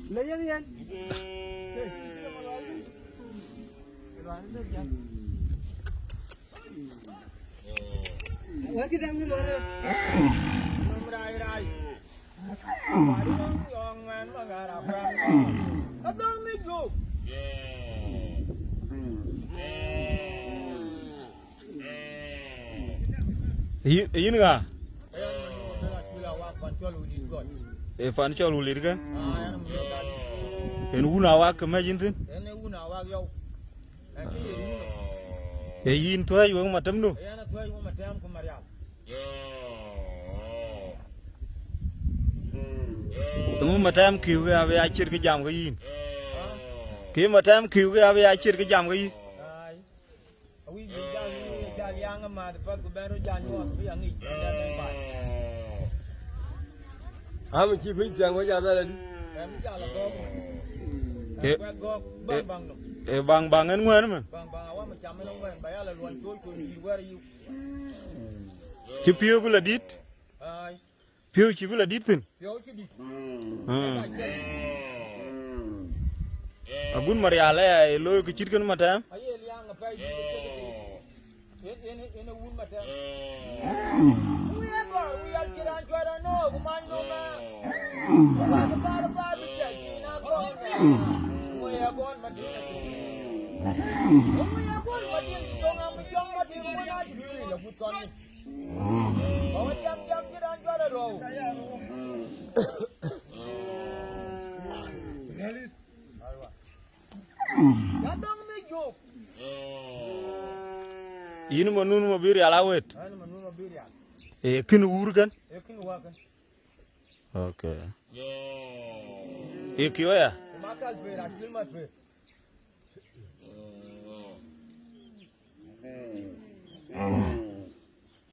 lấy đi anh. What did I do? Ini nggak? Fan cho lu lihat kan? Ini unawa kemana tuh? Ini tuh aja yang macam tu. Tunggu macam kiu ke apa acer ke jam ke ini? Kiu macam kiu ke apa acer ke jam ke ini? Am chi phi chang có ra đây đi. Bang bangan gua ni man. Cipiu gula dit. Piu cipiu la dit tin. Agun mariala ya lo kecil kan macam. Ini menun mobil alawet. Kini urgan? Okay. Kyo ya?